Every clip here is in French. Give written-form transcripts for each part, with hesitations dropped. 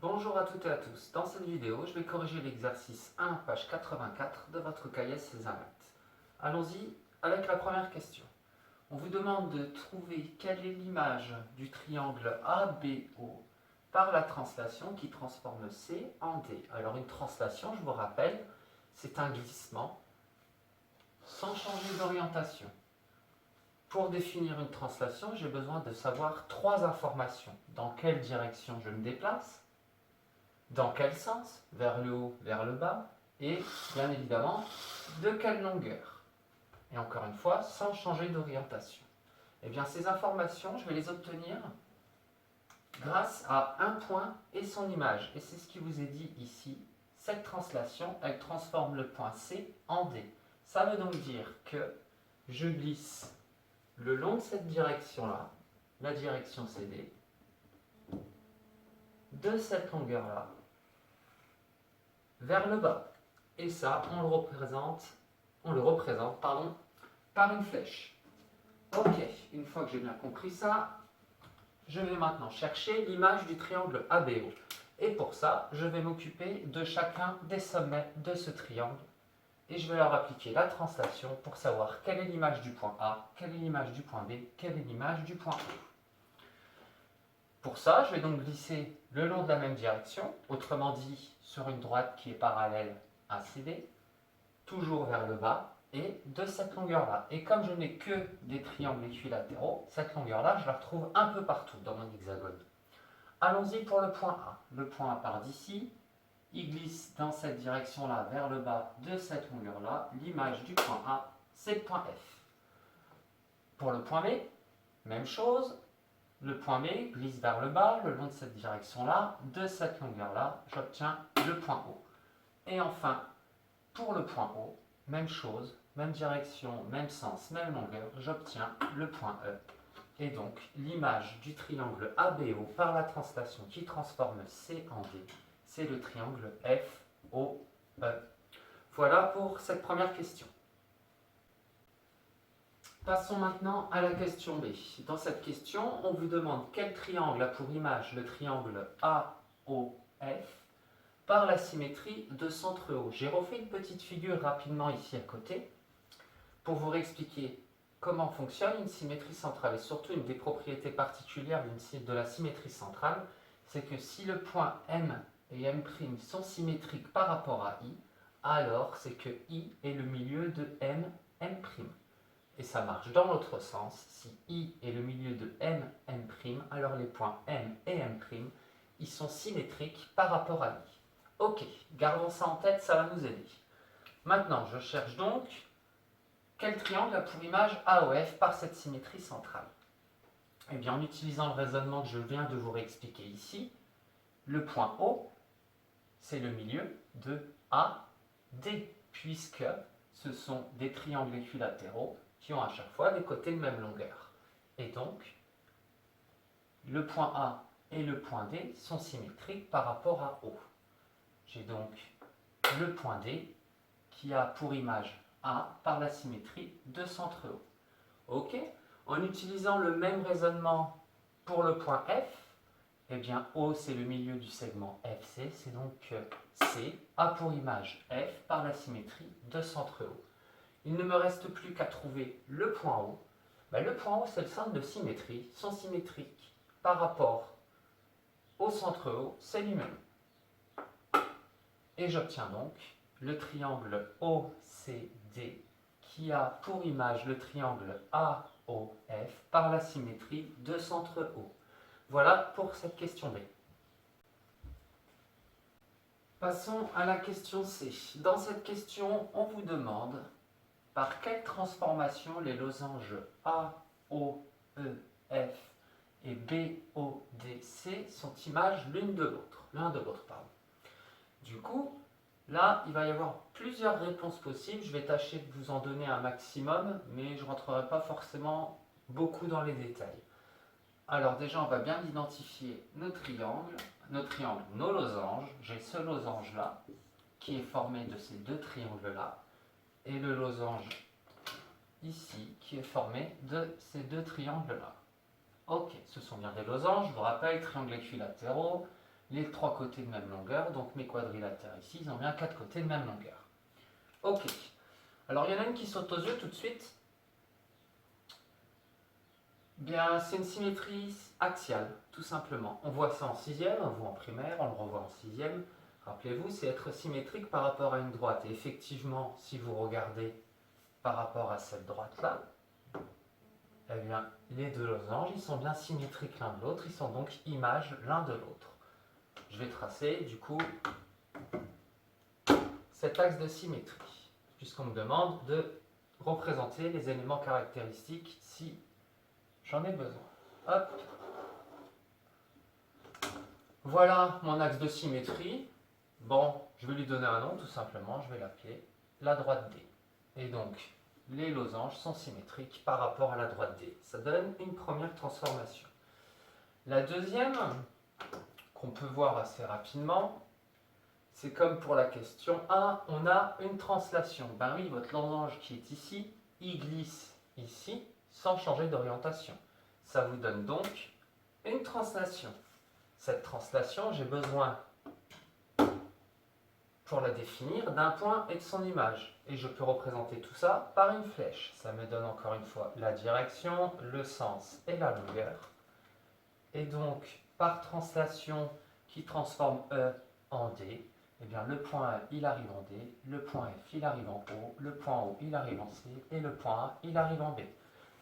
Bonjour à toutes et à tous. Dans cette vidéo, je vais corriger l'exercice 1, page 84 de votre cahier César Maths. Allons-y avec la première question. On vous demande de trouver quelle est l'image du triangle ABO par la translation qui transforme C en D. Alors une translation, je vous rappelle, c'est un glissement sans changer d'orientation. Pour définir une translation, j'ai besoin de savoir trois informations. Dans quelle direction je me déplace, dans quel sens, vers le haut, vers le bas, et bien évidemment, de quelle longueur. Et encore une fois, sans changer d'orientation. Eh bien, ces informations, je vais les obtenir grâce à un point et son image. Et c'est ce qui vous est dit ici. Cette translation, elle transforme le point C en D. Ça veut donc dire que je glisse le long de cette direction-là, la direction CD, de cette longueur-là, vers le bas. Et ça, on le représente par une flèche. Ok, une fois que j'ai bien compris ça, je vais maintenant chercher l'image du triangle ABO. Et pour ça, je vais m'occuper de chacun des sommets de ce triangle. Et je vais leur appliquer la translation pour savoir quelle est l'image du point A, quelle est l'image du point B, quelle est l'image du point E. Pour ça, je vais donc glisser le long de la même direction, autrement dit sur une droite qui est parallèle à CD, toujours vers le bas, et de cette longueur-là. Et comme je n'ai que des triangles équilatéraux, cette longueur-là, je la retrouve un peu partout dans mon hexagone. Allons-y pour le point A. Le point A part d'ici, il glisse dans cette direction-là vers le bas de cette longueur-là. L'image du point A, c'est le point F. Pour le point B, même chose. Le point B glisse vers le bas, le long de cette direction-là, de cette longueur-là, j'obtiens le point O. Et enfin, pour le point O, même chose, même direction, même sens, même longueur, j'obtiens le point E. Et donc, l'image du triangle ABO par la translation qui transforme C en D, c'est le triangle FOE. Voilà pour cette première question. Passons maintenant à la question B. Dans cette question, on vous demande quel triangle a pour image le triangle AOF par la symétrie de centre haut. J'ai refait une petite figure rapidement ici à côté pour vous réexpliquer comment fonctionne une symétrie centrale et surtout une des propriétés particulières de la symétrie centrale, c'est que si le point M et M' sont symétriques par rapport à I, alors c'est que I est le milieu de M, M'. Et ça marche dans l'autre sens. Si I est le milieu de M, M', alors les points M et M', ils sont symétriques par rapport à I. Ok, gardons ça en tête, ça va nous aider. Maintenant, je cherche donc quel triangle a pour image AOF par cette symétrie centrale. Eh bien, en utilisant le raisonnement que je viens de vous réexpliquer ici, le point O, c'est le milieu de AD, puisque ce sont des triangles équilatéraux qui ont à chaque fois des côtés de même longueur. Et donc, le point A et le point D sont symétriques par rapport à O. J'ai donc le point D qui a pour image A par la symétrie de centre haut. Ok. En utilisant le même raisonnement pour le point F, eh bien O c'est le milieu du segment FC, c'est donc C a pour image F par la symétrie de centre haut. Il ne me reste plus qu'à trouver le point O. Le point O c'est le centre de symétrie, sont symétriques par rapport au centre haut, c'est lui-même. Et j'obtiens donc le triangle OCD qui a pour image le triangle AOF par la symétrie de centre haut. Voilà pour cette question B. Passons à la question C. Dans cette question, on vous demande par quelle transformation les losanges AOEF et BODC sont images l'un de l'autre. Du coup, là, il va y avoir plusieurs réponses possibles. Je vais tâcher de vous en donner un maximum, mais je ne rentrerai pas forcément beaucoup dans les détails. Alors déjà, on va bien identifier nos triangles, nos losanges. J'ai ce losange-là, qui est formé de ces deux triangles-là, et le losange ici, qui est formé de ces deux triangles-là. Ok, ce sont bien des losanges, je vous rappelle, triangles équilatéraux. les trois côtés de même longueur, donc mes quadrilatères ici, ils ont bien quatre côtés de même longueur. Ok. Alors il y en a une qui saute aux yeux tout de suite. Bien, c'est une symétrie axiale, tout simplement. On voit ça en sixième, on le voit en primaire, on le revoit en sixième. Rappelez-vous, c'est être symétrique par rapport à une droite. Et effectivement, si vous regardez par rapport à cette droite-là, eh bien, les deux losanges, ils sont bien symétriques l'un de l'autre, ils sont donc images l'un de l'autre. Je vais tracer, du coup, cet axe de symétrie, puisqu'on me demande de représenter les éléments caractéristiques si j'en ai besoin. Hop. Voilà mon axe de symétrie. Bon, je vais lui donner un nom tout simplement, je vais l'appeler la droite D. Et donc, les losanges sont symétriques par rapport à la droite D. Ça donne une première transformation. La deuxième, qu'on peut voir assez rapidement, c'est comme pour la question 1, on a une translation. Ben oui, votre losange qui est ici, il glisse ici sans changer d'orientation. Ça vous donne donc une translation. Cette translation, j'ai besoin, pour la définir, d'un point et de son image. Et je peux représenter tout ça par une flèche. Ça me donne encore une fois la direction, le sens et la longueur. Et donc, par translation qui transforme E en D, eh bien, le point E, il arrive en D, le point F, il arrive en O, le point O, il arrive en C, et le point A, il arrive en B.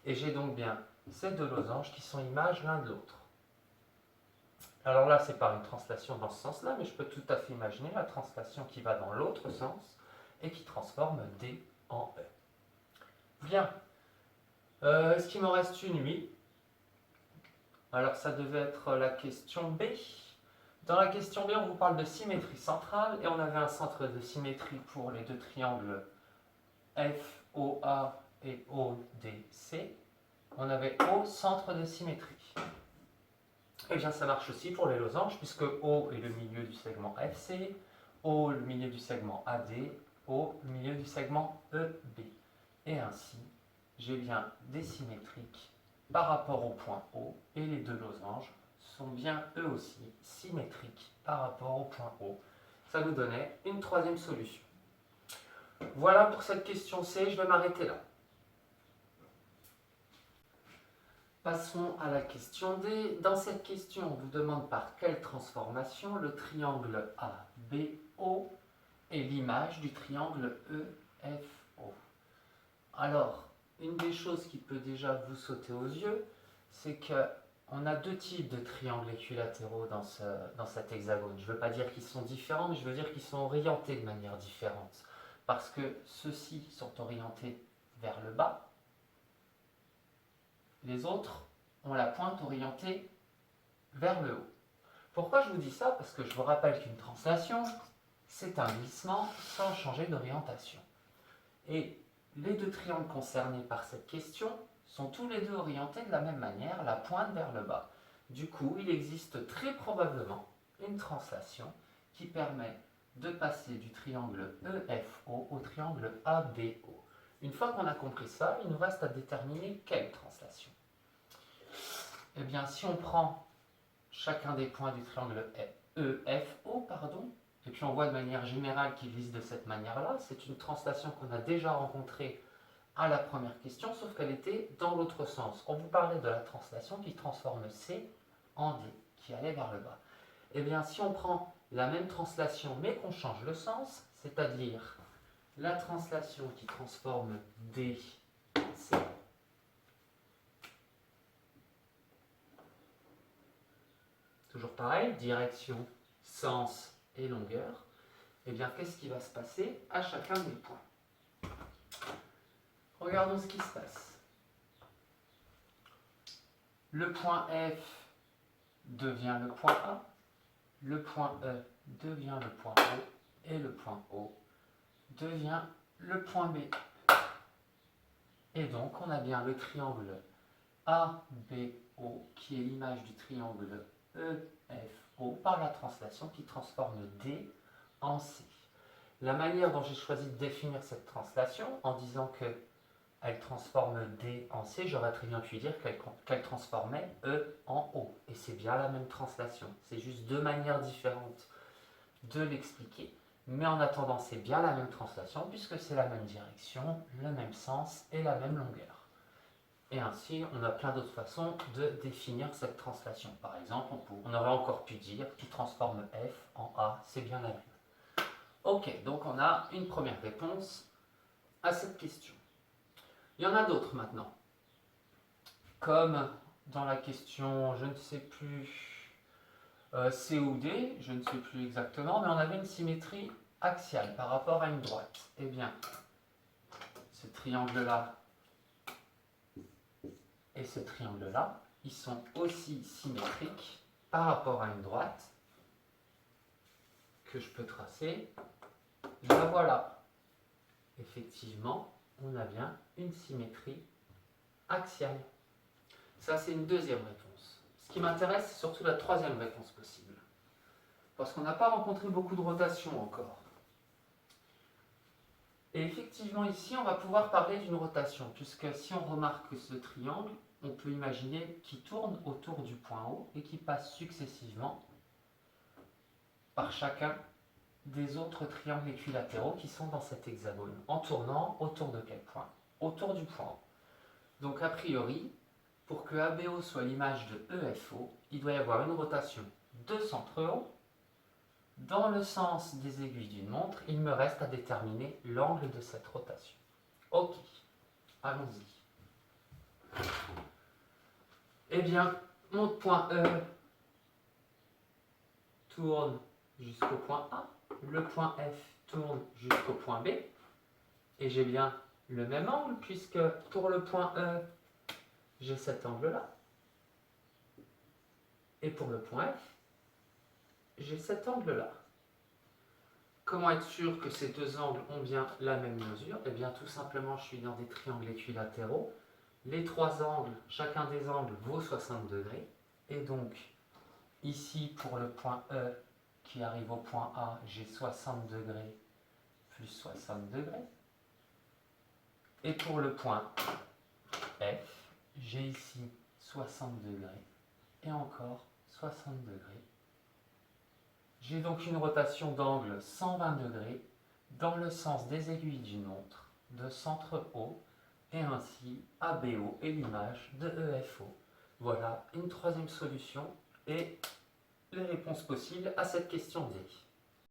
Et j'ai donc bien ces deux losanges qui sont images l'un de l'autre. Alors là, c'est par une translation dans ce sens-là, mais je peux tout à fait imaginer la translation qui va dans l'autre sens et qui transforme D en E. Bien. Est-ce qu'il m'en reste une? Oui. Alors ça devait être la question B. Dans la question B, on vous parle de symétrie centrale et on avait un centre de symétrie pour les deux triangles FOA et ODC. On avait O centre de symétrie. Et bien ça marche aussi pour les losanges puisque O est le milieu du segment FC, O le milieu du segment AD, O le milieu du segment EB. Et ainsi, j'ai bien des symétriques par rapport au point O et les deux losanges sont bien eux aussi symétriques par rapport au point O. Ça nous donnait une troisième solution. Voilà pour cette question C, je vais m'arrêter là. Passons à la question D. Dans cette question, on vous demande par quelle transformation le triangle ABO est l'image du triangle EFO. Alors, une des choses qui peut déjà vous sauter aux yeux, c'est qu'on a deux types de triangles équilatéraux dans cet hexagone. Je ne veux pas dire qu'ils sont différents, mais je veux dire qu'ils sont orientés de manière différente. Parce que ceux-ci sont orientés vers le bas, les autres ont la pointe orientée vers le haut. Pourquoi je vous dis ça? Parce que je vous rappelle qu'une translation, c'est un glissement sans changer d'orientation. Et les deux triangles concernés par cette question sont tous les deux orientés de la même manière, la pointe vers le bas. Du coup, il existe très probablement une translation qui permet de passer du triangle EFO au triangle ABO. Une fois qu'on a compris ça, il nous reste à déterminer quelle translation. Eh bien, si on prend chacun des points du triangle EFO, et puis on voit de manière générale qu'il glisse de cette manière-là, c'est une translation qu'on a déjà rencontrée à la première question, sauf qu'elle était dans l'autre sens. On vous parlait de la translation qui transforme C en D, qui allait vers le bas. Eh bien, si on prend la même translation, mais qu'on change le sens, c'est-à-dire la translation qui transforme D en C, toujours pareil, direction, sens et longueur, eh bien, qu'est-ce qui va se passer à chacun des points? Regardons ce qui se passe. Le point F devient le point A, le point E devient le point O, et le point O devient le point B. Et donc, on a bien le triangle ABO qui est l'image du triangle EFO par la translation qui transforme D en C. La manière dont j'ai choisi de définir cette translation, en disant que elle transforme D en C, j'aurais très bien pu dire qu'elle transformait E en O. Et c'est bien la même translation. C'est juste deux manières différentes de l'expliquer. Mais en attendant, c'est bien la même translation puisque c'est la même direction, le même sens et la même longueur. Et ainsi, on a plein d'autres façons de définir cette translation. Par exemple, on aurait encore pu dire qui transforme F en A, c'est bien la même. Ok, donc on a une première réponse à cette question. Il y en a d'autres maintenant. Comme dans la question, je ne sais plus, C ou D, je ne sais plus exactement, mais on avait une symétrie axiale par rapport à une droite. Eh bien, ce triangle-là et ce triangle-là, ils sont aussi symétriques par rapport à une droite que je peux tracer. La voilà. Effectivement, on a bien une symétrie axiale. Ça, c'est une deuxième réponse. Ce qui m'intéresse, c'est surtout la troisième réponse possible. Parce qu'on n'a pas rencontré beaucoup de rotation encore. Et effectivement, ici, on va pouvoir parler d'une rotation, puisque si on remarque ce triangle, on peut imaginer qu'il tourne autour du point O et qu'il passe successivement par chacun des autres triangles équilatéraux qui sont dans cet hexagone, en tournant autour de quel point? Autour du point O. Donc a priori, pour que ABO soit l'image de EFO, il doit y avoir une rotation de centre O. Dans le sens des aiguilles d'une montre, il me reste à déterminer l'angle de cette rotation. Ok, allons-y. Eh bien, mon point E tourne jusqu'au point A, le point F tourne jusqu'au point B, et j'ai bien le même angle, puisque pour le point E, j'ai cet angle-là, et pour le point F, j'ai cet angle-là. Comment être sûr que ces deux angles ont bien la même mesure? Eh bien, tout simplement, je suis dans des triangles équilatéraux. Les trois angles, chacun des angles vaut 60 degrés. Et donc, ici, pour le point E qui arrive au point A, j'ai 60 degrés plus 60 degrés. Et pour le point F, j'ai ici 60 degrés et encore 60 degrés. J'ai donc une rotation d'angle 120 degrés dans le sens des aiguilles d'une montre de centre O, et ainsi ABO est l'image de EFO. Voilà une troisième solution et les réponses possibles à cette question D.